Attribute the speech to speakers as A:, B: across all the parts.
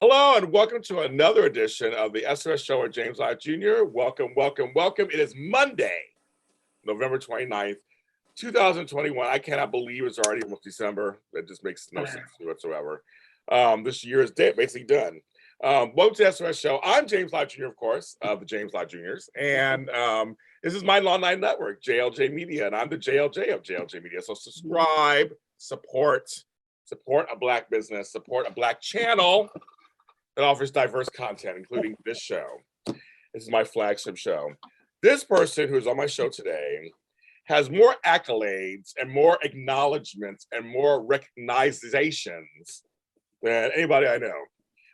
A: Hello and welcome to another edition of the SOS show with James Lott Jr. Welcome, welcome, welcome. It is Monday, November 29th, 2021. I cannot believe it's already almost December. That just makes no sense whatsoever. This year is basically done. Welcome to the SOS show. I'm James Lott Jr., of course, of the James Lott Juniors. And this is my Law 9 network, JLJ Media, and I'm the JLJ of JLJ Media. So subscribe, support a Black business, support a Black channel that offers diverse content, including this show. This is my flagship show. This person who's on my show today has more accolades and more acknowledgments and more recognizations than anybody I know.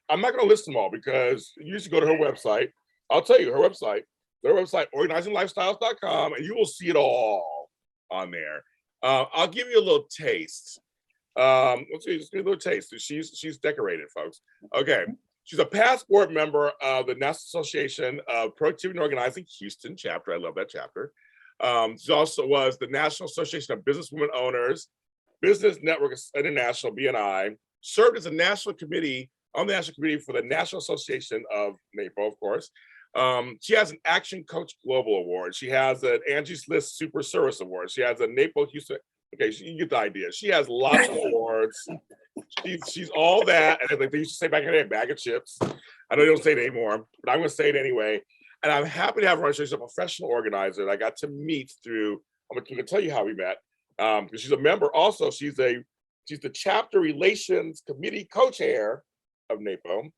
A: I'm not going to list them all because you used to go to her website. I'll tell you, their website, organizinglifestyles.com, and you will see it all on there. I'll give you a little taste. Let's see, just give you a little taste. She's decorated, folks. Okay. She's a past board member of the National Association of Productivity and Organizing Houston chapter. I love that chapter. She also was the National Association of Businesswomen Owners, Business Network International, BNI, served as a national committee on the National Committee for the National Association of NAPO, of course. She has an Action Coach Global Award. She has an Angies List Super Service Award. She has a NAPO Houston. Okay, you get the idea. She has lots of awards. She's all that, and like they used to say back in the day, a bag of chips. I know they don't say it anymore, but I'm going to say it anyway. And I'm happy to have her on. She's a professional organizer that I got to meet through. I'm going to tell you how we met because she's a member. Also, she's the chapter relations committee co-chair of NAPO,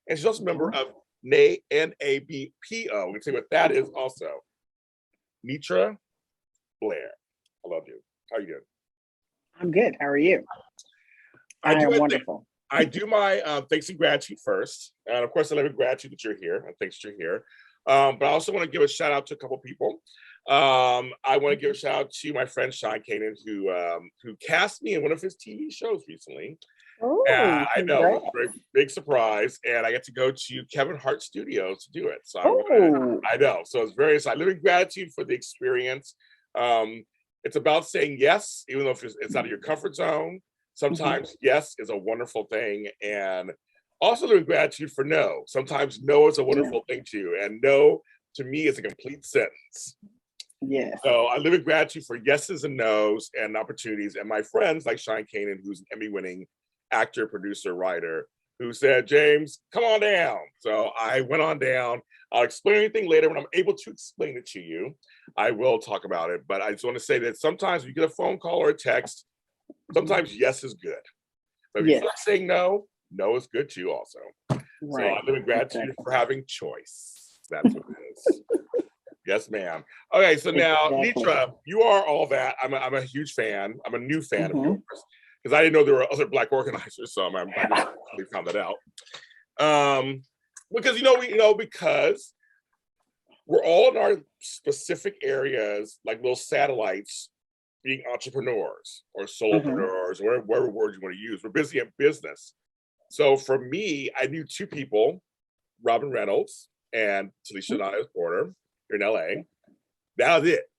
A: and she's also a member of NABPO. We can see what that is. Also, Neitra, Blair. I love you. How are you doing?
B: I'm good. How are you? I am wonderful.
A: I do my thanks and gratitude first. And of course, I live in gratitude that you're here. And thanks that you're here. But I also want to give a shout out to a couple people. I want to give a shout out to my friend Sean Kanan, who cast me in one of his TV shows recently.
B: Oh,
A: I know, it was a very big surprise. And I get to go to Kevin Hart Studios to do it. So I know. So it's very exciting. I live in gratitude for the experience. It's about saying yes, even though it's out of your comfort zone. Sometimes yes is a wonderful thing, and also live in gratitude for no. Sometimes no is a wonderful thing too, and no to me is a complete sentence.
B: Yes.
A: So I live in gratitude for yeses and nos and opportunities, and my friends like Sean Kanan, who's an Emmy-winning actor, producer, writer, who said, "James, come on down." So I went on down. I'll explain anything later when I'm able to explain it to you. I will talk about it, but I just want to say that sometimes you get a phone call or a text. Sometimes yes is good. But if you start saying no, no is good too also. Right. So I live in gratitude for having choice. That's what it is. Yes, ma'am. Okay, so now, Neitra, you are all that. I'm a huge fan. I'm a new fan of yours because I didn't know there were other Black organizers, so I just found that out. Because because we're all in our specific areas, like little satellites, being entrepreneurs or solopreneurs, or whatever word you want to use. We're busy in business. So for me, I knew two people, Robin Reynolds and Talisha Niles Porter here in LA. That was it.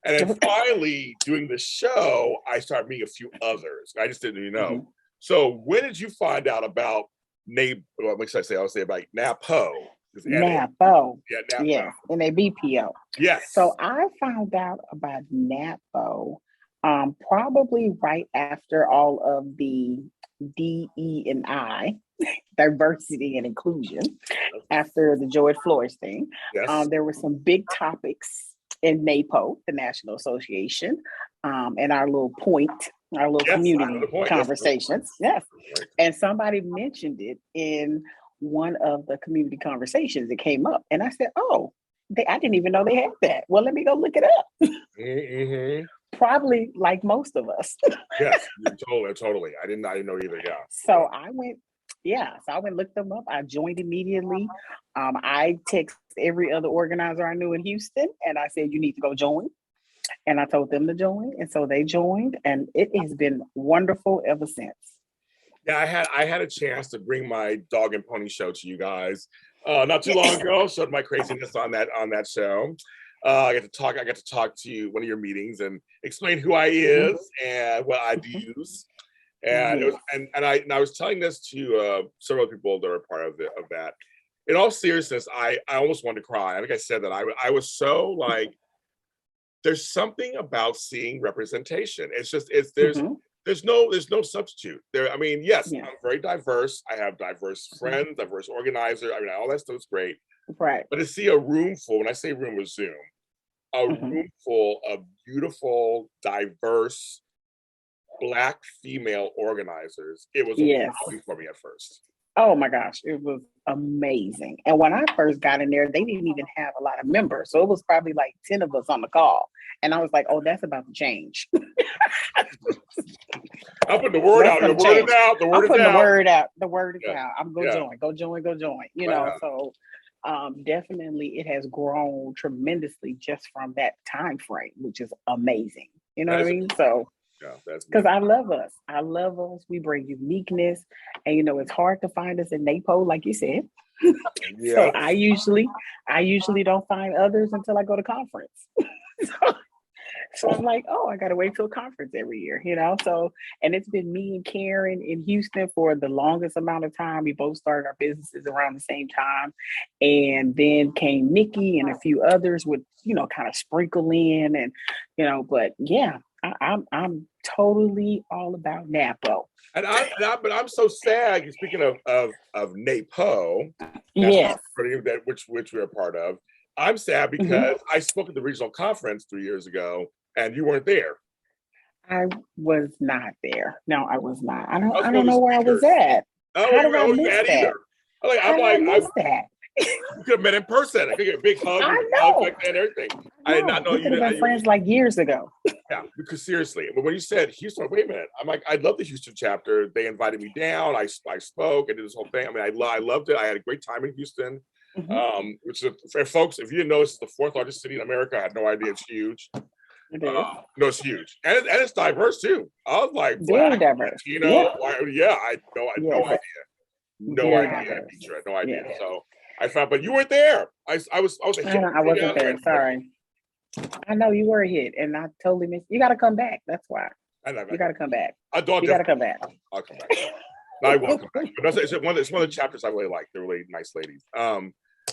A: And then finally doing the show, I started meeting a few others. I just didn't even know. So when did you find out about what should I say? I'll say about NAPO.
B: NAPO.
A: Yeah, NAPO.
B: Yes, NABPO.
A: Yes.
B: So I found out about NAPO probably right after all of the DE&I, diversity and inclusion, after the George Floyd thing.
A: Yes.
B: There were some big topics in NAPO, the National Association, and our little community conversations. Yes. And somebody mentioned it in one of the community conversations that came up. And I said, I didn't even know they had that. Well, let me go look it up. Probably like most of us.
A: Yes, totally. I didn't know either, yeah.
B: So I went and looked them up. I joined immediately. I texted every other organizer I knew in Houston, and I said, you need to go join. And I told them to join, and so they joined, and it has been wonderful ever since.
A: Yeah, I had a chance to bring my dog and pony show to you guys not too long ago. Showed my craziness on that show. I got to talk to you one of your meetings and explain who I is and what I do use. And it was, and I was telling this to several people that are part of that. In all seriousness, I almost wanted to cry. I think I said that I was so like, there's something about seeing representation. It's just there's no substitute there. I mean, yes, I'm very diverse. I have diverse friends, diverse organizers. I mean, all that stuff is great.
B: Right.
A: But to see a room full, when I say room with Zoom, a room full of beautiful, diverse Black female organizers, it was overwhelming for me at first.
B: Oh my gosh, it was amazing. And when I first got in there, they didn't even have a lot of members. So it was probably like 10 of us on the call. And I was like, oh, that's about to change.
A: I'm putting the word out. The word is out. The word is out.
B: The word out. The word is out. I'm going to join. You know, so definitely it has grown tremendously just from that time frame, which is amazing. You know what I mean? So because I love us. We bring uniqueness, and you know it's hard to find us in NAPO, like you said. So I usually don't find others until I go to conference. So I'm like, oh, I gotta wait till conference every year, you know. So, and it's been me and Karen in Houston for the longest amount of time. We both started our businesses around the same time, and then came Nikki and a few others would, you know, kind of sprinkle in, and you know, but yeah. I'm totally all about NAPO.
A: But I'm so sad. Speaking of NAPO, which we're a part of. I'm sad because I spoke at the regional conference 3 years ago, and you weren't there.
B: I was not there. No, I was not. I don't know where I was at.
A: Oh, how did I miss that? I missed that. You could have met in person. I could get a big hug.
B: I know.
A: And everything. I did not know
B: you could have been friends like years ago.
A: Yeah, because seriously, but when you said Houston, wait a minute. I'm like, I love the Houston chapter. They invited me down. I spoke. I did this whole thing. I mean, I loved it. I had a great time in Houston. Which is, for folks, if you didn't know, it's the 4th largest city in America. I had no idea. It's huge.
B: It is.
A: No, it's huge, and it's diverse too. I was like,
B: very diverse.
A: You know, I had no idea. No idea, Neitra, no idea.
B: Yeah.
A: So I found, but you weren't there. I wasn't
B: there. Sorry. I know you were a hit, and I totally missed. You got to come back. That's why. You got to come back. You got to come back.
A: I'll come back. I will come back. But it's one of the chapters I really like. They're really nice ladies.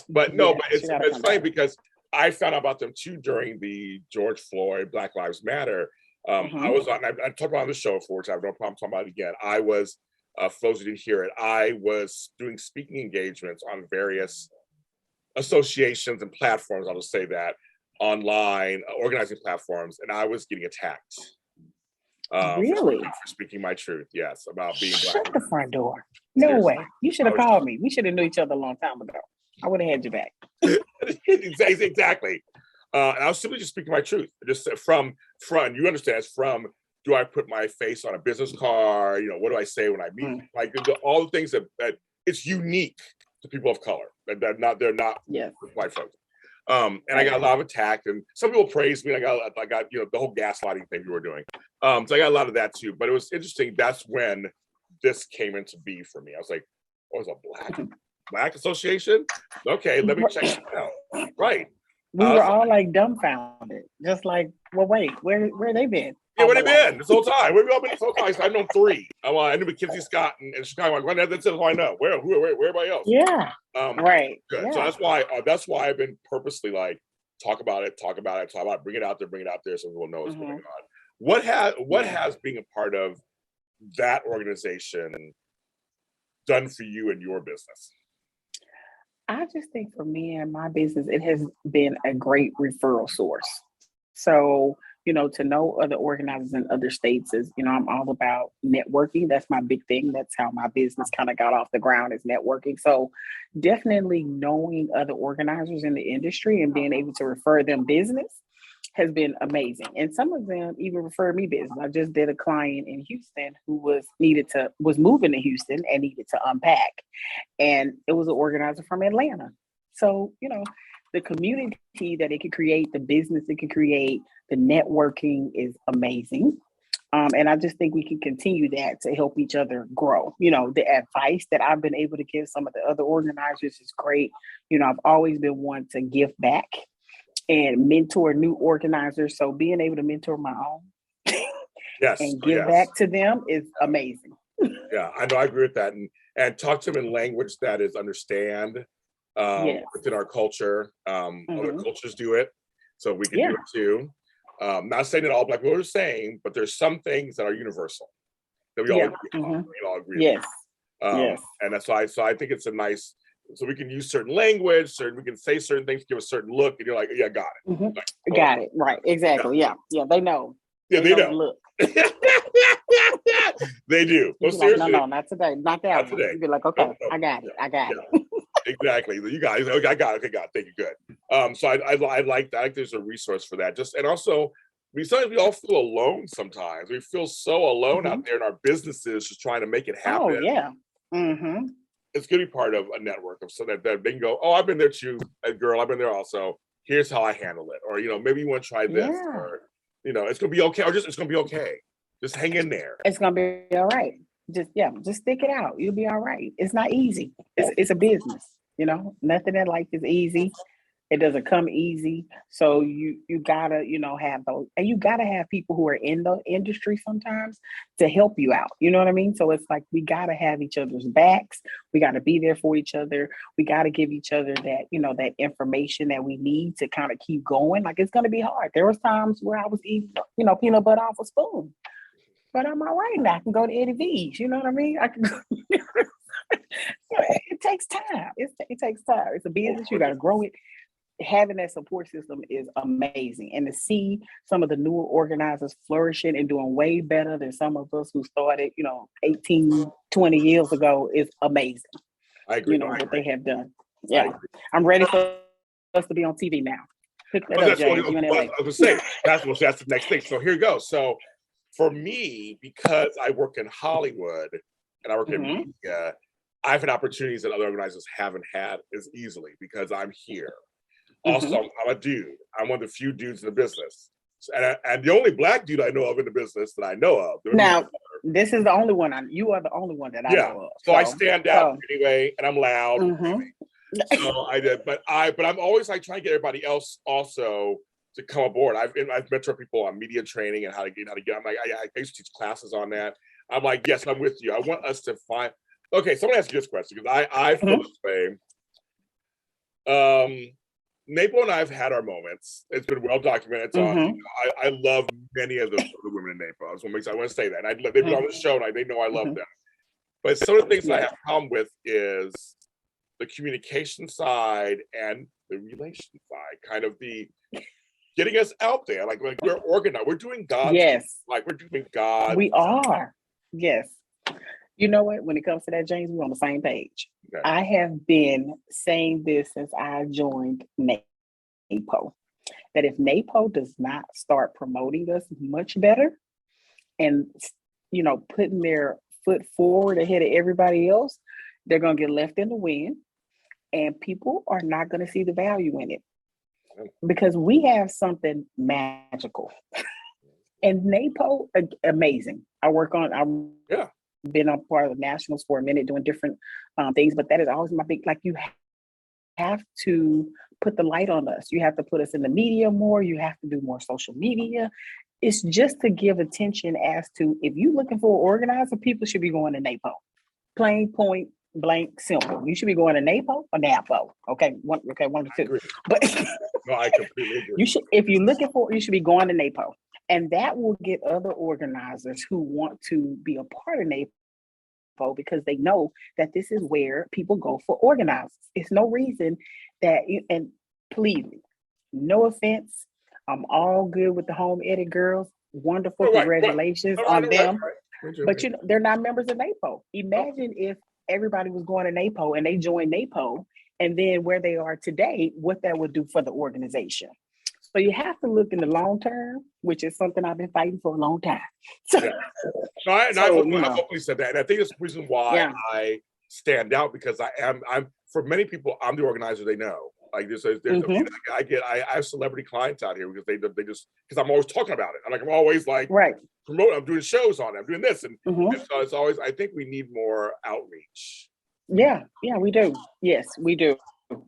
A: But it's funny because I found out about them too during the George Floyd Black Lives Matter. I was on. I talked about on the show before, which I have no problem talking about it again. I was. For those who didn't hear it, I was doing speaking engagements on various associations and platforms. I'll just say that online organizing platforms, and I was getting attacked.
B: Really?
A: For speaking my truth, yes, about being Black.
B: Shut the front door. No Seriously. Way. You should have called me. We should have knew each other a long time ago. I would have had your back.
A: Exactly. And I was simply just speaking my truth. Just from you understand, it's from. Do I put my face on a business card? You know, what do I say when I meet? Like all the things that it's unique to people of color. They're not white folks. And I got a lot of attack, and some people praised me. I got you know the whole gaslighting thing we were doing. So I got a lot of that too. But it was interesting. That's when this came into be for me. I was like, oh, it's a black association. Okay, let me check it out. Right.
B: We were all like dumbfounded, just like, well, wait, where they been?
A: Yeah, where they been this whole time? Where we all been this whole time? So I know 3. I knew Mackenzie Scott and Chicago. That's all I know. Where everybody else?
B: Yeah. Right.
A: Good.
B: Yeah.
A: So that's why I've been purposely like talk about it, bring it out there, so everyone knows what's going on. What has being a part of that organization done for you and your business?
B: I just think for me and my business, it has been a great referral source. So, you know, to know other organizers in other states is, you know, I'm all about networking. That's my big thing. That's how my business kind of got off the ground, is networking. So definitely knowing other organizers in the industry and being able to refer them business has been amazing. And some of them even refer me business. I just did a client in Houston who was moving to Houston and needed to unpack. And it was an organizer from Atlanta. So, you know, the community that it could create, the business it could create, the networking is amazing. And I just think we can continue that to help each other grow. You know, the advice that I've been able to give some of the other organizers is great. You know, I've always been one to give back and mentor new organizers. So being able to mentor my own and give back to them is amazing.
A: Yeah, I know. I agree with that, and talk to them in language that is understand
B: Yes.
A: within our culture. Other cultures do it, so we can do it too. Not saying that all Black people are the same, but there's some things that are universal that we all agree on. We all agree.
B: Yes. Yes.
A: And that's why. So I think it's a nice. So we can use certain language, we can say certain things, give a certain look, and you're like, yeah, got it. Like,
B: got it. Right. Exactly. Yeah. They know.
A: Yeah, they know.
B: Look.
A: They do. Well,
B: like, no, not today. Not that one.
A: Today.
B: You'd be like, okay, I got it.
A: Exactly. You guys, okay, I got it. Okay, got it. Thank you. Good. So I like that. I think there's a resource for that. And also, sometimes we all feel alone. Sometimes we feel so alone out there in our businesses, just trying to make it happen.
B: Oh yeah.
A: It's going to be part of a network of so that they can go, oh, I've been there too, girl. I've been there also. Here's how I handle it. Or maybe you want to try this. Or it's going to be okay. Or it's going to be okay. Just hang in there.
B: It's going to be all right. Just stick it out. You'll be all right. It's not easy. It's a business. Nothing in life is easy. It doesn't come easy. So you gotta, have those, and you gotta have people who are in the industry sometimes to help you out. You know what I mean? So it's like, we gotta have each other's backs. We gotta be there for each other. We gotta give each other that, that information that we need to kind of keep going. Like, it's gonna be hard. There was times where I was eating, peanut butter off a spoon, but I'm all right now. I can go to Eddie V's. You know what I mean? I can go. It takes time. It takes time. It's a business. You gotta grow it. Having that support system is amazing, and to see some of the newer organizers flourishing and doing way better than some of us who started 18 20 years ago is amazing.
A: I agree.
B: What they have done. I'm ready for us to be on TV now. Pick that up, James.
A: I was going to say that's the next thing. So here you go. So for me, because I work in Hollywood and I work in media, I've had opportunities that other organizers haven't had as easily because I'm here. Also, I'm a dude. I'm one of the few dudes in the business. And the only Black dude I know of in the business that I know of.
B: Now, this is the only one. You are the only one that I know of.
A: So I stand out anyway, and I'm loud. So I did, but I'm always like trying to get everybody else also to come aboard. I've mentored people on media training and how to get. I'm like, I used to teach classes on that. I'm like, yes, I'm with you. I want us to find. Okay, so I'm gonna ask you this question because I feel this way. NAPO and I have had our moments. It's been well documented. So I love many of the women in NAPO. I want to say that. They've been on the show, and they know I love them. But some of the things that I have a problem with is the communication side and the relation side, kind of the getting us out there. Like we're organized. We're doing God's.
B: Yes.
A: Like we're doing God.
B: We are. Yes. You know what? When it comes to that, James, we're on the same page. Okay. I have been saying this since I joined NAPO, that if NAPO does not start promoting us much better and, putting their foot forward ahead of everybody else, they're going to get left in the wind, and people are not going to see the value in it because we have something magical. And NAPO, amazing. Been a part of the nationals for a minute doing different things, but that is always my big, like, you have to put the light on us. You have to put us in the media more. You have to do more social media. It's just to give attention as to, if you're looking for an organizer, people should be going to NAPO. Plain, point blank, simple. You should be going to NAPO or NAPO. Okay, one or two. But
A: no, I completely agree.
B: You should, if you're looking for, you should be going to NAPO. And that will get other organizers who want to be a part of NAPO, because they know that this is where people go for organizers. It's no reason that, and please, no offense, I'm all good with the home edit girls. Wonderful, congratulations on them. But they're not members of NAPO. Imagine if everybody was going to NAPO and they joined NAPO, and then where they are today, what that would do for the organization. So you have to look in the long term, which is something I've been fighting for a long time.
A: I've openly said that. And I think that's the reason why I stand out, because I'm for many people, I'm the organizer they know. Like I have celebrity clients out here because they just, because I'm always talking about it. I'm always promoting, I'm doing shows on it, I'm doing this. And so it's always, I think we need more outreach.
B: Yeah, we do. Yes, we do.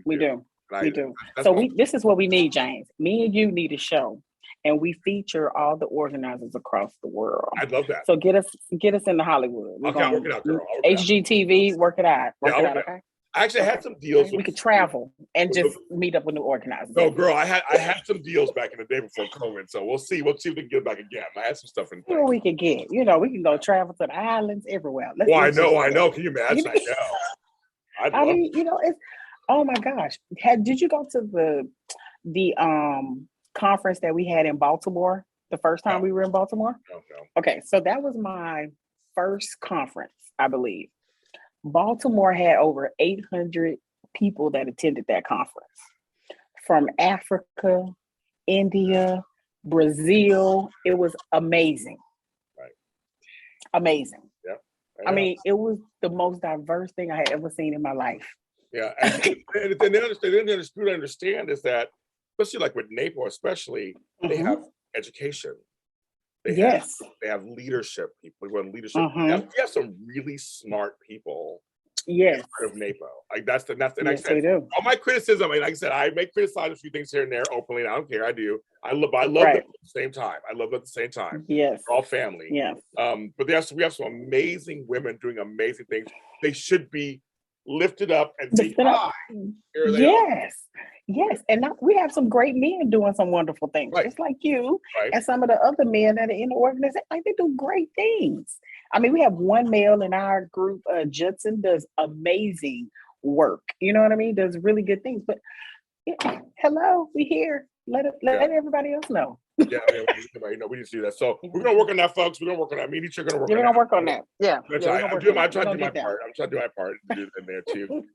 B: We do. We do. So this is what we need, James. Me and you need a show. and we feature all the organizers across the world.
A: I'd love that.
B: So get us into Hollywood.
A: Okay, I'll work it out, girl.
B: HGTV, work it out.
A: Yeah, okay. I actually had some deals.
B: We could travel and just meet up with new organizers.
A: No, girl, I had some deals back in the day before COVID, so we'll see. We'll see if we can get back again. I had some stuff in place.
B: Well, we can get. We can go travel to the islands everywhere.
A: I know. Can you imagine? I know.
B: It's. Oh my gosh! Did you go to the conference that we had in Baltimore the first time we were in Baltimore?
A: No.
B: Okay, so that was my first conference, I believe. Baltimore had over 800 people that attended that conference from Africa, India, Brazil. It was amazing.
A: Right.
B: Amazing.
A: Yeah.
B: I mean, it was the most diverse thing I had ever seen in my life.
A: Yeah. And they understand is that, especially like with NAPO, especially, they have education. They have leadership people who run leadership. We have some really smart people.
B: Yes.
A: Of NAPO. Like that's
B: they do.
A: All my criticism, like I said, I may criticize a few things here and there openly. And I don't care. I do. I love them at the same time.
B: Yes.
A: We're all family.
B: Yes.
A: But we have some amazing women doing amazing things. They should be lifted up and be high.
B: Yes. And now we have some great men doing some wonderful things, just like you and some of the other men that are in the organization. Like, they do great things. I mean, we have one male in our group, Judson, does amazing work. You know what I mean? Does really good things. But hello, we here. Let everybody else know.
A: We just do that. So we're gonna work on that, folks. We're gonna work on that. Me and each are gonna work on that.
B: We're gonna work on that. Yeah.
A: I'm trying to do my part. I'm trying to do my part and do it in there too.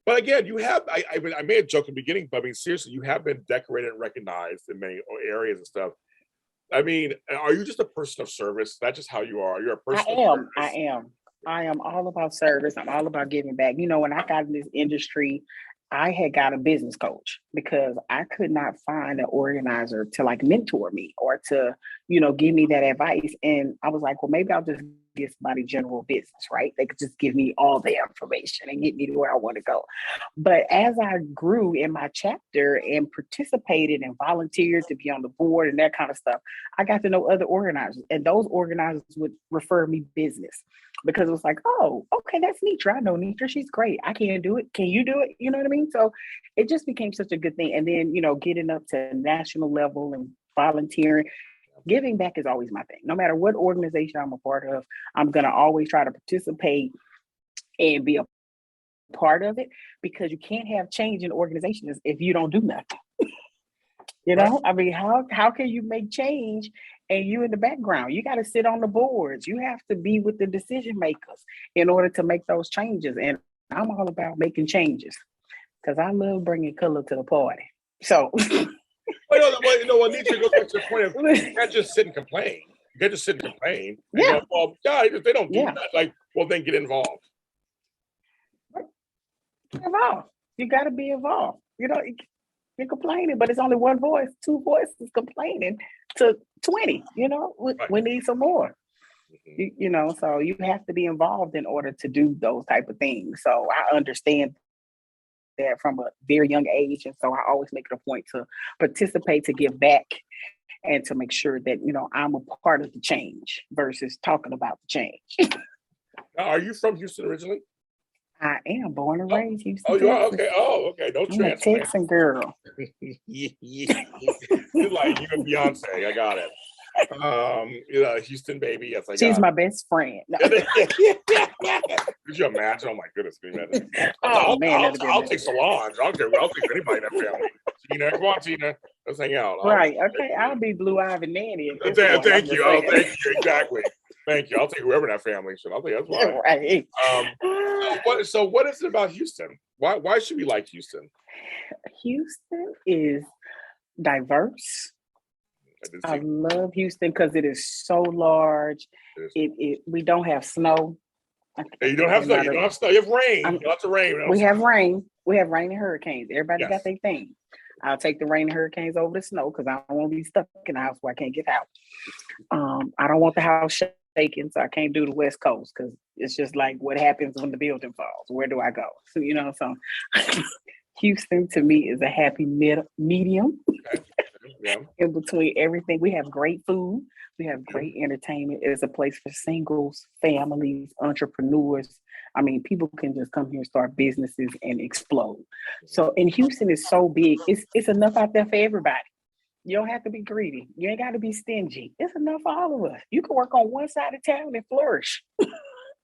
A: But again, you have, I made a joke in the beginning, but I mean, seriously, you have been decorated and recognized in many areas and stuff. I mean, are you just a person of service? That's just how you are. You're a person of service.
B: I am all about service. I'm all about giving back. When I got in this industry, I had got a business coach because I could not find an organizer to like mentor me or to, give me that advice. And I was like, well, maybe I'll just get somebody general business, right? They could just give me all the information and get me to where I want to go. But as I grew in my chapter and participated and volunteered to be on the board and that kind of stuff, I got to know other organizers, and those organizers would refer me business because it was like, oh, okay, that's Neitra. I know Neitra. She's great. I can't do it. Can you do it? You know what I mean? So it just became such a good thing. And then, getting up to national level and volunteering, giving back is always my thing. No matter what organization I'm a part of, I'm going to always try to participate and be a part of it, because you can't have change in organizations if you don't do nothing. I mean, how can you make change and you in the background? You got to sit on the boards. You have to be with the decision makers in order to make those changes. And I'm all about making changes because I love bringing color to the party. So...
A: Neitra goes back to the point of you can't just sit and complain. You can't just sit and complain.
B: Yeah.
A: If they don't do that, then get involved.
B: Involved. You got to be involved. You're complaining, but it's only one voice, two voices complaining to 20. We need some more. So you have to be involved in order to do those type of things. So I understand that from a very young age, and so I always make it a point to participate, to give back, and to make sure that I'm a part of the change versus talking about the change.
A: Now, are you from Houston originally?
B: I am born and raised Houston.
A: Oh, you are? Okay. Oh, okay. No transplant.
B: I'm a Texan girl.
A: You're like you and Beyonce. I got it. Houston baby. Yes, I got
B: She's my best friend. No.
A: Could you imagine? Oh my goodness. I'll take Solange. I'll take anybody in that family. Tina, come on, Tina. Let's hang out.
B: Right. Okay. I'll be Blue Ivy Nanny.
A: Thank you. Oh, thank you. Exactly. Thank you. I'll take whoever in that family should. I'll take that's fine.
B: Right.
A: What is it about Houston? Why should we like Houston?
B: Houston is diverse. I love Houston because it is so large. We don't have snow.
A: You don't have snow. You don't have snow. You have rain. Lots of rain.
B: We have rain. We have rain and hurricanes. Everybody got their thing. I'll take the rain and hurricanes over the snow because I don't want to be stuck in the house where I can't get out. I don't want the house shaking, so I can't do the West Coast because it's just like what happens when the building falls. Where do I go? So Houston to me is a happy medium.
A: Okay.
B: In between everything, we have great food. We have great entertainment. It's a place for singles, families, entrepreneurs. I mean, people can just come here and start businesses and explode. So, and Houston is so big. It's enough out there for everybody. You don't have to be greedy. You ain't got to be stingy. It's enough for all of us. You can work on one side of town and flourish.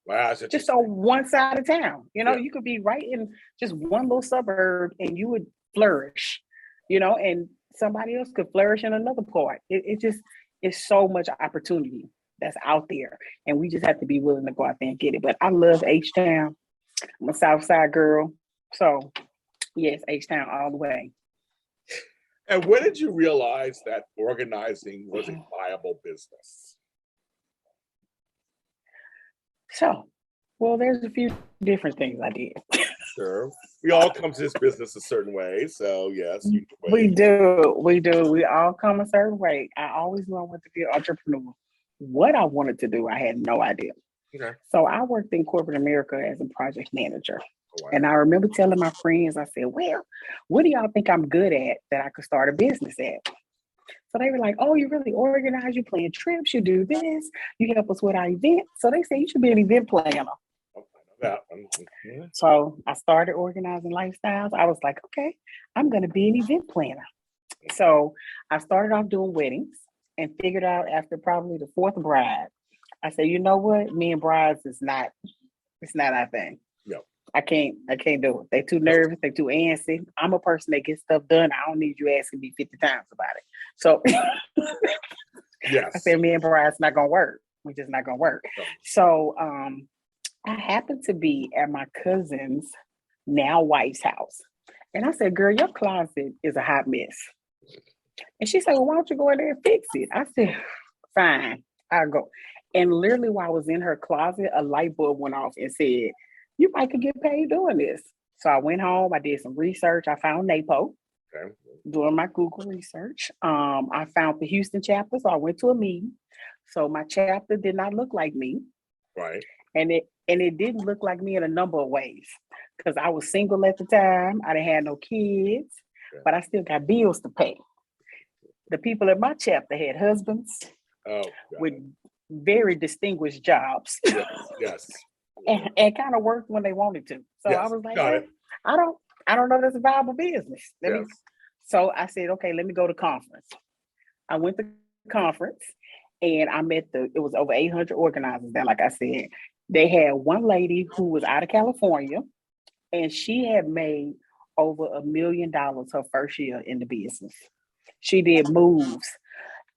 A: Wow,
B: just on one side of town. You could be right in just one little suburb and you would flourish, and somebody else could flourish in another part. It's so much opportunity that's out there. And we just have to be willing to go out there and get it. But I love H-Town. I'm a South Side girl. So yes, H-Town all the way.
A: And when did you realize that organizing was a viable business?
B: So, well, there's a few different things I did.
A: Sure. We all come to this business a certain way. So, yes.
B: We do. We all come a certain way. I always wanted to be an entrepreneur. What I wanted to do, I had no idea.
A: Okay.
B: So I worked in corporate America as a project manager.
A: Wow.
B: And I remember telling my friends, I said, well, what do y'all think I'm good at that I could start a business at? So they were like, oh, you really organize, you plan trips, you do this, you help us with our events. So they said, you should be an event planner. So I started organizing lifestyles. I was like, okay, I'm going to be an event planner. So I started off doing weddings and figured out after probably the fourth bride, I said, you know what? Me and brides it's not our thing.
A: No.
B: I can't do it. They too nervous. They too antsy. I'm a person that gets stuff done. I don't need you asking me 50 times about it. So
A: yes.
B: I said, me and bride's not going to work. We're just not going to work. No. So I happened to be at my cousin's now wife's house. And I said, girl, your closet is a hot mess. And she said, well, why don't you go in there and fix it? I said, fine, I'll go. And literally while I was in her closet, a light bulb went off and said, you might could get paid doing this. So I went home, I did some research. I found NAPO, doing my Google research. I found the Houston chapter, so I went to a meeting. So my chapter did not look like me.
A: Right.
B: And it didn't look like me in a number of ways because I was single at the time. I didn't have no kids, but I still got bills to pay. The people in my chapter had husbands with very distinguished jobs.
A: Yes.
B: and kind of worked when they wanted to. So I was like, I don't know if that's a viable business. So I said, okay, let me go to conference. I went to conference and I met it was over 800 organizers there. Like I said, they had one lady who was out of California and she had made over $1 million her first year in the business. She did moves.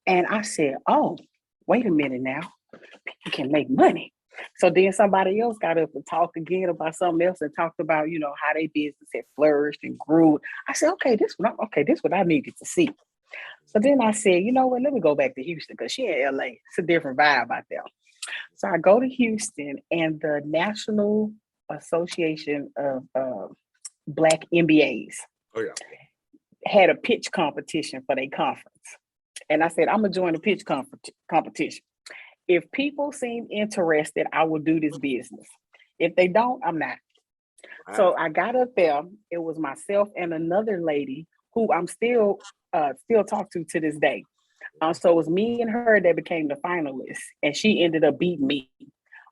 B: And I said, oh, wait a minute now. People can make money. So then somebody else got up and talked again about something else and talked about, how their business had flourished and grew. I said, this what I needed to see. So then I said, you know what, let me go back to Houston because she in LA. It's a different vibe out there. So I go to Houston and the National Association of Black MBAs had a pitch competition for their conference. And I said, I'm going to join the pitch competition. If people seem interested, I will do this business. If they don't, I'm not. Wow. So I got up there. It was myself and another lady who I'm still talk to this day. So it was me and her that became the finalists, and she ended up beating me.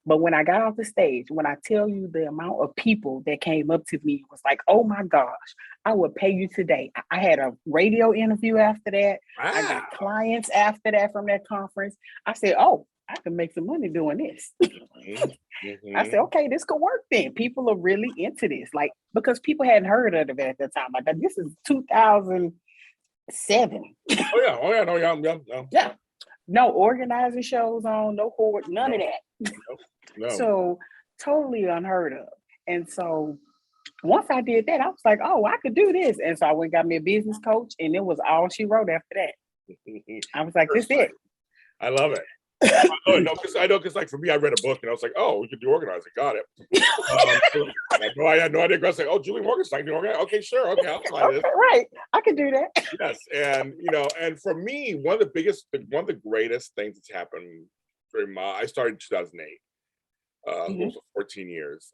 B: But when I got off the stage, when I tell you the amount of people that came up to me, it was like, oh my gosh, I would pay you today. I had a radio interview after that. Wow. I got clients after that from that conference. I said, oh, I can make some money doing this. Mm-hmm. I said, okay, this could work then. People are really into this. Like, because people hadn't heard of it at that time. Like, this is 2007. Yeah. No organizing shows on, no hoard, none of that. No. So totally unheard of. And so once I did that, I was like, oh, I could do this. And so I went and got me a business coach, and it was all she wrote after that. I was like, this is it.
A: I love it. I know, because like for me, I read a book and I was like, oh, we could do organizing. Got it. I had no idea. I was like, oh, Julie Morgan's like, okay, sure. Okay, I'll try this.
B: Right. I can do that.
A: Yes. And, and for me, one of the greatest things that's happened I started in 2008. It was 14 years.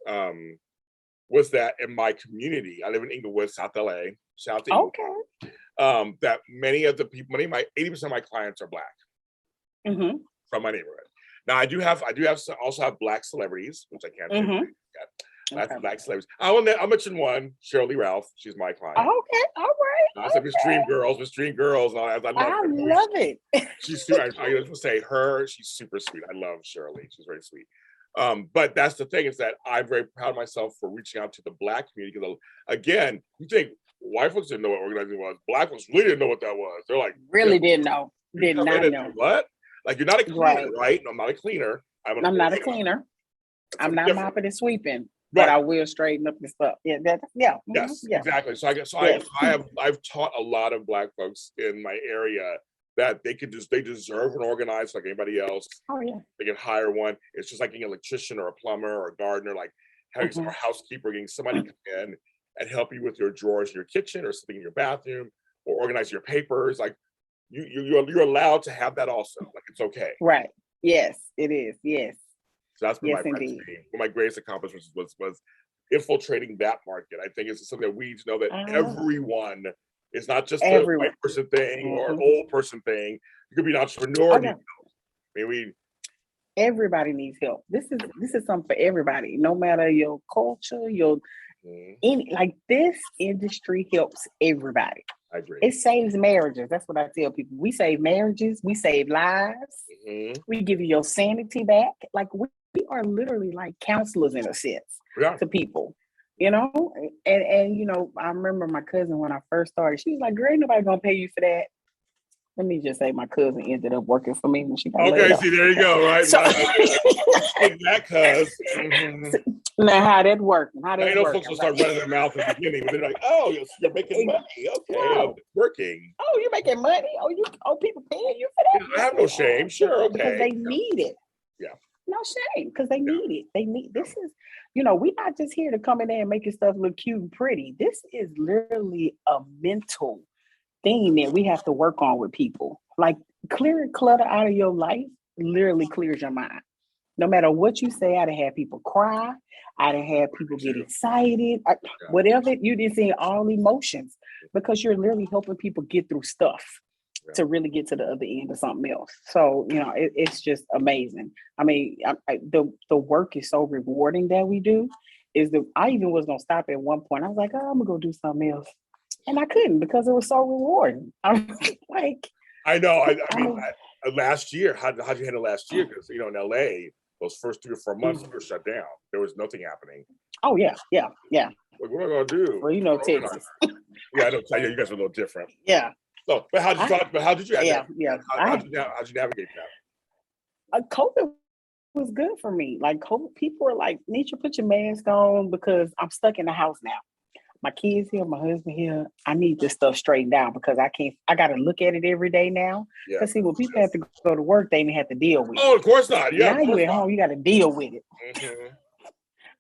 A: Was that in my community, I live in Inglewood, South LA. Shout out to Inglewood. that many of the people, 80% of my clients are Black from my neighborhood. Now I do also have Black celebrities, which I can't say. That's Black celebrities. I'll mention one, Shirley Ralph. She's my client.
B: Okay, all right.
A: I said Miss Dream Girls. I love
B: it.
A: She's super. I just say her. She's super sweet. I love Shirley. She's very sweet. But that's the thing, is that I'm very proud of myself for reaching out to the Black community. Because again, you think white folks didn't know what organizing was. Black folks really didn't know what that was. They're like,
B: really didn't know. Did not know.
A: What? Like, you're not a cleaner, right? No, I'm not a cleaner. I'm
B: not a cleaner. I'm not mopping and sweeping. But I will straighten up the stuff.
A: Yes, exactly. So I've taught a lot of Black folks in my area that they deserve an organizer like anybody else.
B: Oh yeah.
A: They can hire one. It's just like getting an electrician or a plumber or a gardener, like having a housekeeper, getting somebody to come in and help you with your drawers in your kitchen or something in your bathroom, or organize your papers. Like you're allowed to have that also. Like, it's okay.
B: Right. Yes, it is. Yes.
A: So that's what one of my greatest accomplishments was infiltrating that market. I think it's something that we need to know, that everyone is not just a white person thing or an old person thing. You could be an entrepreneur.
B: Everybody needs help. This is something for everybody, no matter your culture, this industry helps everybody.
A: I agree.
B: It saves marriages. That's what I tell people. We save marriages. We save lives. We give you your sanity back. Like, we are literally like counselors in a sense to people, and I remember my cousin when I first started, she was like, "Girl, ain't nobody gonna pay you for that." Let me just say, my cousin ended up working for me when she got laid off.
A: See, there you go, right? So, that cuz.
B: Now, how that working?
A: I know folks will start running their mouth in the beginning, but they're like, "Oh, you're making money. Okay, it's working.
B: Oh, you're making money. Oh, people paying you for that.
A: I have no shame. Sure, okay.
B: Because they need it.
A: Yeah.
B: No shame, because they need it. They need this is, we're not just here to come in there and make your stuff look cute and pretty. This is literally a mental thing that we have to work on with people. Like, clearing clutter out of your life literally clears your mind. No matter what you say, I done had people cry. I done had people get excited. Whatever, you didn't see all emotions, because you're literally helping people get through stuff to really get to the other end of something else. So, it's just amazing. I mean, the work is so rewarding that we do. I even was gonna stop at one point. I was like, oh, I'm gonna go do something else. And I couldn't, because it was so rewarding. I'm like,
A: I know. I mean, last year, how'd you handle last year? Because, in LA, those first 3 or 4 months were shut down. There was nothing happening.
B: Oh, yeah. Like,
A: what am I gonna do?
B: Well, Texas.
A: Yeah, I know. You guys are a little different.
B: Yeah.
A: So, but how did you?
B: Yeah.
A: How'd you navigate that?
B: COVID was good for me. Like, COVID, people were like, "Neitra, put your mask on, because I'm stuck in the house now. My kids here, my husband here. I need this stuff straightened out, because I got to look at it every day now." Because see, when people have to go to work, they didn't have to deal with it.
A: Oh, of course not. Yeah.
B: Now you at home, you got to deal with it.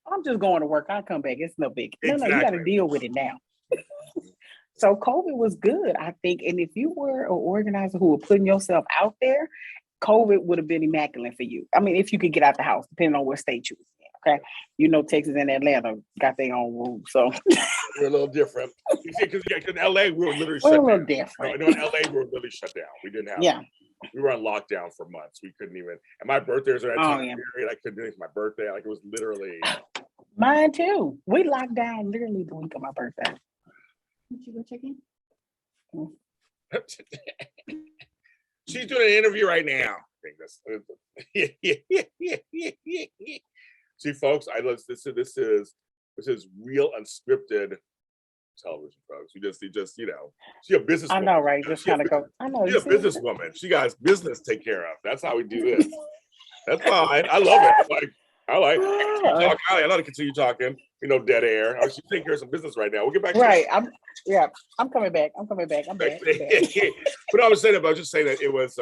B: I'm just going to work. I'll come back. It's no big. No, you got to deal with it now. So COVID was good, I think. And if you were an organizer who were putting yourself out there, COVID would have been immaculate for you. I mean, if you could get out the house, depending on what state you was in. Okay. Texas and Atlanta got their own rules. So
A: we're a little different. Because in LA, we were literally shut down.
B: A little different.
A: In LA, we were literally shut down. We didn't have we were on lockdown for months. We couldn't even, and my birthday was at that time period. I couldn't do anything for my birthday. Like, it was literally.
B: Mine too. We locked down literally the week of my birthday. Did you go check in?
A: She's doing an interview right now. See, folks, this is real unscripted television, folks. You just she's a businesswoman.
B: I know, right? Just kind of go. I know.
A: She's a businesswoman. She got business to take care of. That's how we do this. That's fine. I love it. I like to continue talking. Dead air. She's taking care of some business right now. We'll get back to
B: right. I'm coming back. I'm back.
A: But I was just saying that it was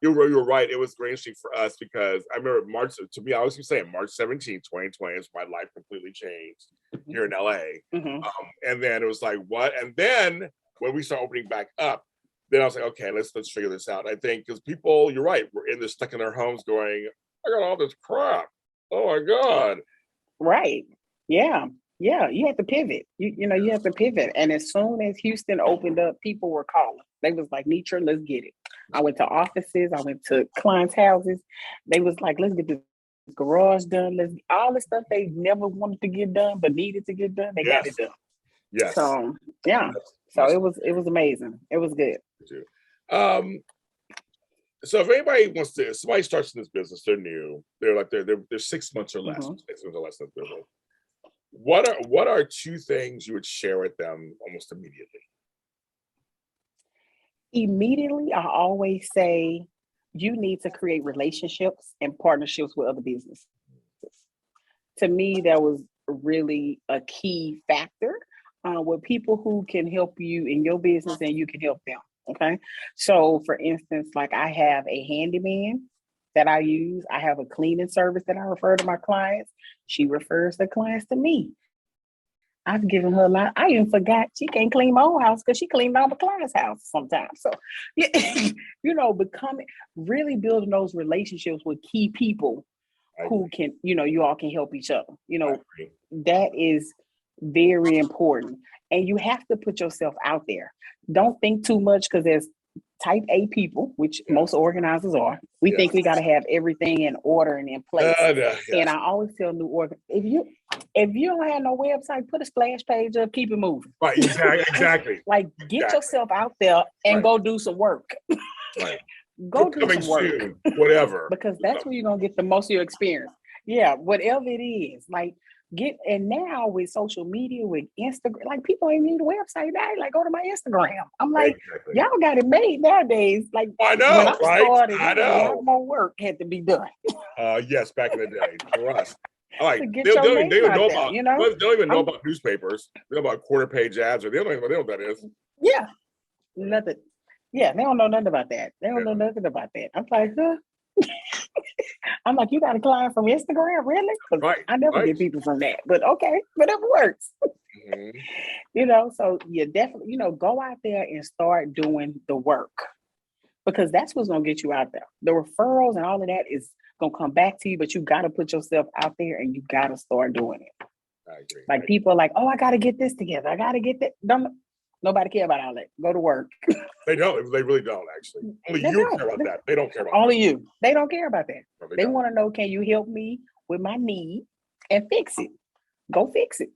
A: you were right. It was very interesting for us, because I remember March 17th, 2020 is my life completely changed here in LA. And then it was like, what? And then when we start opening back up, then I was like, okay, let's figure this out. I think because people, you're right, we're stuck in their homes going, I got all this crap. Oh my God.
B: Right. Yeah. Yeah, you have to pivot. You have to pivot. And as soon as Houston opened up, people were calling. They was like, Neitra, let's get it. I went to offices. I went to clients' houses. They was like, let's get this garage done. Let's all the stuff they never wanted to get done, but needed to get done. They got it done.
A: Yes.
B: So yeah. So it was amazing. It was good.
A: So if anybody wants to, if somebody starts in this business, they're new, they're 6 months or less, 6 months or less than business. What are two things you would share with them almost immediately?
B: Immediately, I always say you need to create relationships and partnerships with other businesses. To me, that was really a key factor with people who can help you in your business and you can help them. Okay. So for instance, like I have a handyman that I use. I have a cleaning service that I refer to my clients. She refers the clients to me. I've given her a lot. I even forgot she can't clean my own house because she cleaned all the clients' house sometimes. So, becoming really building those relationships with key people who can, you all can help each other. That is very important. And you have to put yourself out there. Don't think too much because there's type A people, which most organizers are. We think we got to have everything in order and in place. And I always tell new organizers, if you don't have no website, put a splash page up, keep it moving.
A: Right, exactly.
B: Like get yourself out there and go do some work.
A: Right.
B: Go do some work.
A: Soon, whatever.
B: Because that's where you're gonna get the most of your experience. Yeah, whatever it is. Like and now with social media, with Instagram, like people ain't need a website now. Like go to my Instagram. I'm like, y'all got it made nowadays. Like
A: I know,
B: when I started,
A: I know.
B: a lot more work had to be done.
A: Yes, back in the day, for us. Like they
B: don't
A: even know about newspapers. They know about quarter page ads, or they don't know what that is.
B: Yeah, nothing. Yeah, they don't know nothing about that. They don't know nothing about that. I'm like, huh? I'm like, you got a client from Instagram, really? I never get people from that, but okay, whatever works. So you definitely, go out there and start doing the work because that's what's gonna get you out there. The referrals and all of that is gonna come back to you, but you got to put yourself out there and you got to start doing it.
A: I agree.
B: Like people are like, oh, I got to get this together. I got to get that. Nobody care about all that. Go to work.
A: They don't. They really don't, actually. Only you care about that. They don't care about
B: only you. They don't care about that. No, they want to know, can you help me with my need and fix it? Go fix it.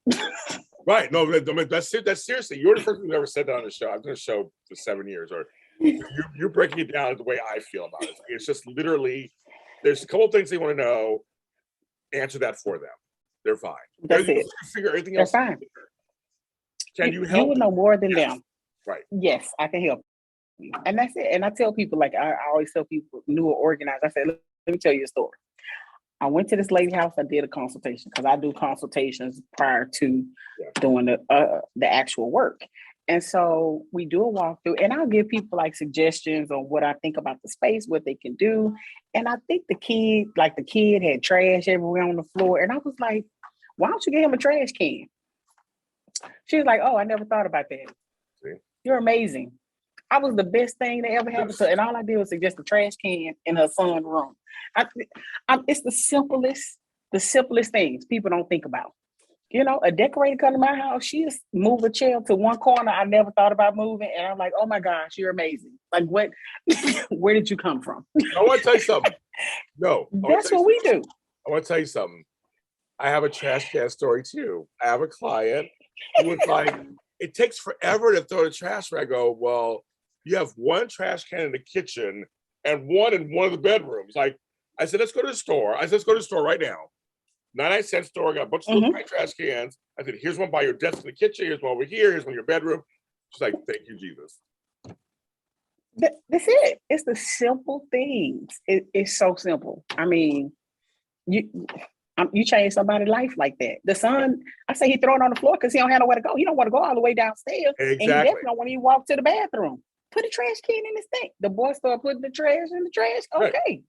A: Right. No, that's seriously. You're the first who ever said that on the show. I've done a show for 7 years. Or you're breaking it down the way I feel about it. It's just literally, there's a couple of things they want to know. Answer that for them. They're fine.
B: That's it.
A: Figure everything else.
B: They're fine.
A: Can you help?
B: You will know more than them.
A: Right.
B: Yes, I can help you. And that's it. And I tell people, like I always tell people, new or organized, I said, let me tell you a story. I went to this lady's house. I did a consultation because I do consultations prior to doing the actual work. And so we do a walkthrough and I'll give people like suggestions on what I think about the space, what they can do. And I think the kid had trash everywhere on the floor. And I was like, why don't you get him a trash can? She was like, oh, I never thought about that. See? You're amazing. I was the best thing that ever happened to her. And all I did was suggest a trash can in her son's room. It's the simplest things people don't think about. A decorator come to my house, she just moved a chair to one corner I never thought about moving. And I'm like, oh my gosh, you're amazing. Like what, where did you come from?
A: I want to tell you something. No.
B: That's what we do.
A: I want to tell you something. I have a trash can story too. I have a client who was like, it takes forever to throw the trash. I go, well, you have one trash can in the kitchen and one in one of the bedrooms. Like, I said, let's go to the store. Let's go to the store right now. 99-cent store, got a bunch of little trash cans. I said, here's one by your desk in the kitchen. Here's one over here. Here's one in your bedroom. She's like, thank you, Jesus.
B: That's it. It's the simple things. It's so simple. I mean, you change somebody's life like that. The son, I say he throw it on the floor because he don't have nowhere to go. He don't want to go all the way downstairs. Exactly. And he definitely don't want to walk to the bathroom. Put a trash can in his thing. The boy started putting the trash in the trash. Okay.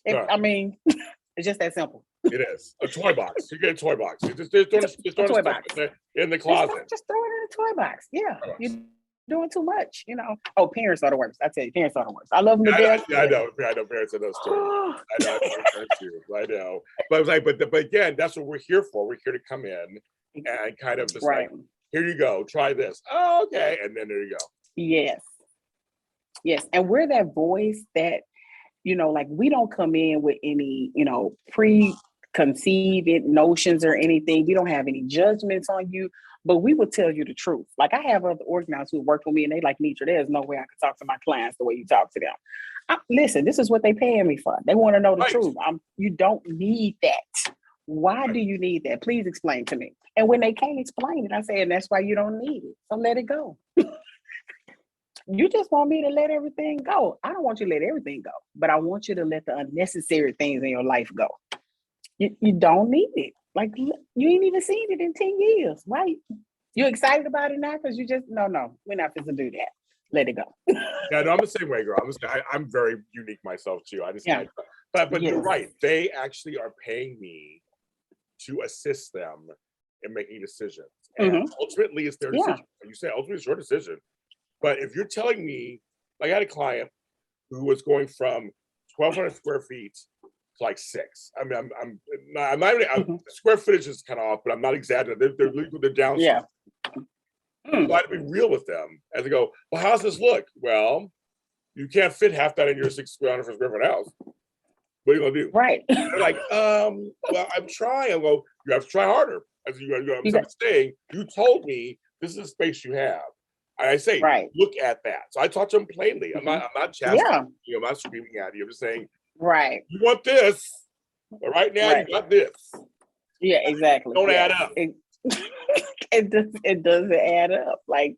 B: Right. I mean, it's just that simple.
A: It is. A toy box. You get a toy box. You just throw a toy box in the closet.
B: Just throw it in a toy box. Yeah. You're doing too much, Oh, parents are the worst. I tell you, parents are the worst. I love them to death.
A: I know parents are those too. I know. But it's like, but again, that's what we're here for. We're here to come in and kind of just
B: right.
A: like, here you go, try this. Oh, okay. And then there you go.
B: Yes. Yes. And we're that voice that, like we don't come in with any, preconceived notions or anything. We don't have any judgments on you, but we will tell you the truth. Like I have other organizers who work with me and they like, Neitra, there's no way I could talk to my clients the way you talk to them. Listen, this is what they paying me for. They want to know the truth. You don't need that. Why do you need that? Please explain to me. And when they can't explain it, I say, and that's why you don't need it. So let it go. You just want me to let everything go. I don't want you to let everything go, but I want you to let the unnecessary things in your life go. You don't need it. Like you ain't even seen it in 10 years, right? You excited about it now because you just, no, we're not supposed to do that. Let it go.
A: Yeah, no, I'm the same way, girl. I'm very unique myself too. But you're right. They actually are paying me to assist them in making decisions. And ultimately it's their decision. You say ultimately it's your decision. But if you're telling me, like I had a client who was going from 1,200 square feet to like 6. I mean, I'm not square footage is kind of off, but I'm not exaggerating. They're down.
B: Yeah.
A: So I had to be real with them as they go, well, how's this look? Well, you can't fit half that in your 600 square foot house. What are you gonna do?
B: Right.
A: They're like, well, I'm trying. I go, you have to try harder. As I'm saying, you told me this is the space you have. And I say, look at that. So I talk to them plainly. I'm not chastising you. I'm not screaming at you. I'm just saying,
B: right.
A: You want this, but right now you got this.
B: Yeah, exactly.
A: Don't add up.
B: It doesn't add up. Like,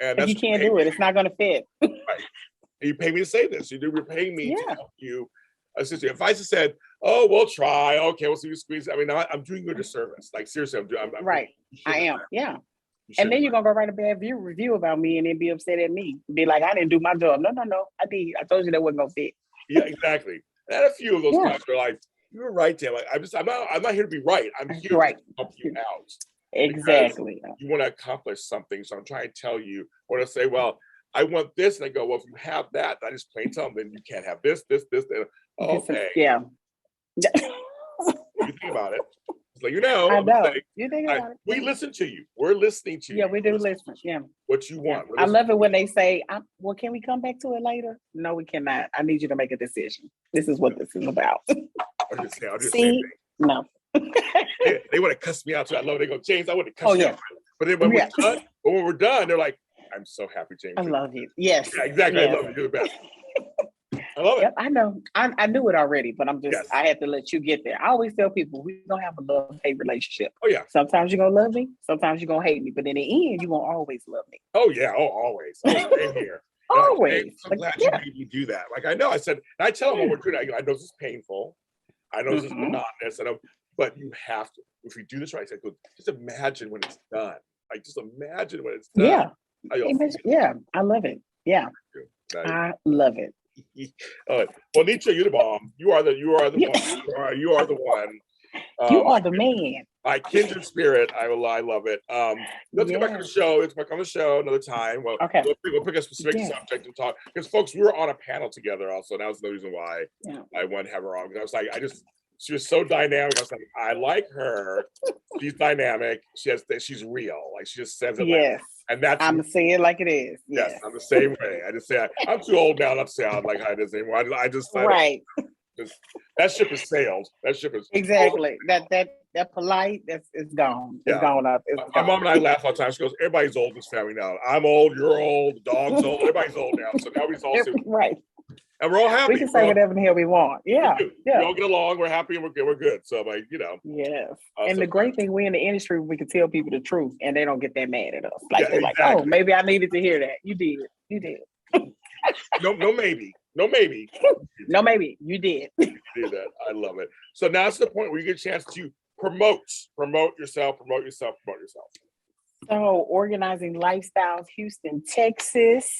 B: and if you can't do it, it's not going to fit.
A: Right. You pay me to say this. You're paying me to help you assist you. If I just said, "Oh, we'll try," okay, we'll see you squeeze. I mean, I'm doing you a disservice. Like seriously, I'm right.
B: I am. Yeah. And then you're gonna go write a bad review about me and then be upset at me. Be like, I didn't do my job. No, I did. I told you that wasn't gonna fit.
A: Yeah, exactly. And a few of those guys are like, "You were right, Tim. Like, I'm not here to be right. I'm here to help you out."
B: Exactly.
A: You want to accomplish something. So I'm trying to tell you, or to say, well, I want this. And I go, well, if you have that, I just plain tell them, then you can't have this. Okay.
B: Yeah.
A: You think about it. It's like,
B: I know. You think about it.
A: We listen to you. We're listening to you.
B: Yeah, we do listen. Yeah.
A: What you want.
B: I love it when they say, well, can we come back to it later? No, we cannot. I need you to make a decision. This is what this is about.
A: I'll just
B: See? No.
A: They want to cuss me out too. I love it. They go, James, I want to cuss you out. But then when we're done, they're like, I'm so happy, James.
B: I love you. Yes.
A: Yeah, exactly. Yes. I love you. You're the best. I love it.
B: Yep, I know. I knew it already, but I had to let you get there. I always tell people we don't have a love-hate relationship.
A: Oh, yeah.
B: Sometimes you're going to love me. Sometimes you're going to hate me. But in the end, you're going to always love me.
A: Oh, yeah. Oh, always. Same here.
B: Always.
A: I'm glad you made me do that. Like, I know. I said, I tell them what we're doing. I know this is painful. I know this is monotonous. But you have to. If we do this right, I said, just imagine when it's done. Like, just imagine when it's done.
B: Yeah. I love it. Yeah. I love it.
A: All right. Well, Neitra, you're the bomb. You are the one. You are the one.
B: You are the man.
A: My kindred spirit. I love it. Let's get back on the show. Let's back on the show another time. Well, we'll pick a specific subject and talk. Because folks, we were on a panel together also. And that was the reason why I wanted to have her on. Because I was like, she was so dynamic. I was like, I like her. She's dynamic. She's real. Like she just says it.
B: Yes.
A: And that's
B: I'm saying it like it is.
A: Yes, I'm the same way. I just say I'm too old now not to sound like how it is anymore. That ship has sailed. That ship is
B: exactly that polite. It's gone. It's gone up.
A: My mom and I laugh all the time. She goes, "Everybody's old in this family now. I'm old. You're old. The dog's old. Everybody's old now. So now we all say
B: right."
A: And we're all happy.
B: We can say whatever the hell we want. Yeah.
A: We all get along. We're happy and we're good. So like,
B: Yes. And the great thing, we're in the industry, we can tell people the truth and they don't get that mad at us. Like they're like, oh, maybe I needed to hear that. You did.
A: No maybe. No maybe.
B: No maybe. You did.
A: You did that. I love it. So now it's the point where you get a chance to promote yourself. So
B: Organizing Lifestyles Houston, Texas.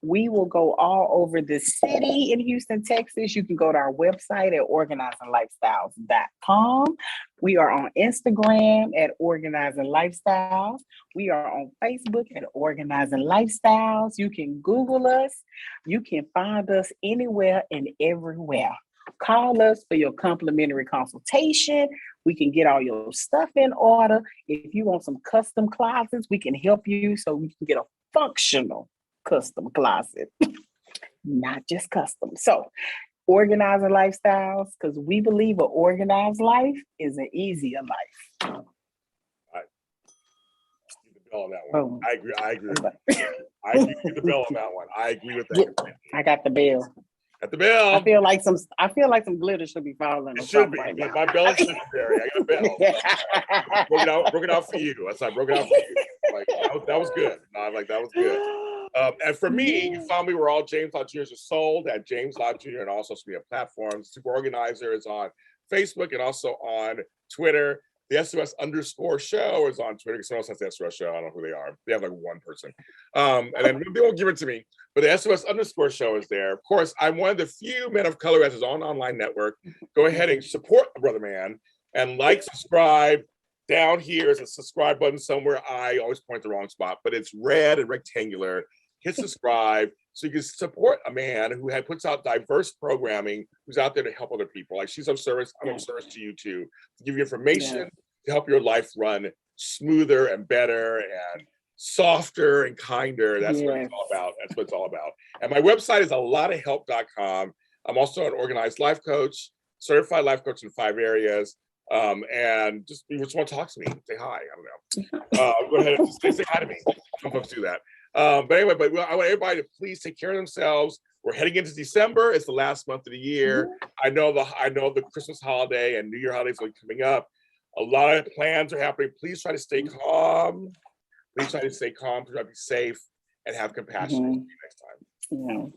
B: We will go all over the city in Houston, Texas. You can go to our website at organizinglifestyles.com. We are on Instagram at Organizing Lifestyles. We are on Facebook at Organizing Lifestyles. You can Google us. You can find us anywhere and everywhere. Call us for your complimentary consultation. We can get all your stuff in order. If you want some custom closets, we can help you so we can get a functional custom closet, not just custom. So organizing lifestyles, because we believe an organized life is an easier life.
A: On that one. I agree. I agree with the bell on that one. I agree with that.
B: I got the bell.
A: At the bell.
B: I feel like some glitter should be falling.
A: It should be. Right now. My bell is secondary. I got a bell. broke it out for you. I broke it out for you. Like that was good. No, like that was good. And for me, you found me where all James Lott Jr.'s are sold at James Lott Jr. and all social media platforms. Super Organizer is on Facebook and also on Twitter. The SOS_show is on Twitter. Someone else has the SOS show. I don't know who they are. They have like one person. And then they won't give it to me. But the SOS_show is there. Of course, I'm one of the few men of color who has his own online network. Go ahead and support the brother man and like, subscribe. Down here is a subscribe button somewhere. I always point the wrong spot, but it's red and rectangular. Hit subscribe so you can support a man who puts out diverse programming, who's out there to help other people. Like she's of service, I'm of service to you too, to give you information to help your life run smoother and better and softer and kinder. That's what it's all about. That's what it's all about. And my website is alotofhelp.com. I'm also an organized life coach, certified life coach in 5 areas. And just you just want to talk to me, say hi. I don't know. Go ahead and say hi to me. Some folks do that. But anyway, I want everybody to please take care of themselves. We're heading into December. It's the last month of the year. I know the Christmas holiday and New Year holidays are coming up. A lot of plans are happening. Please try to stay calm. Please try to stay calm. Try to be safe and have compassion. See you next time.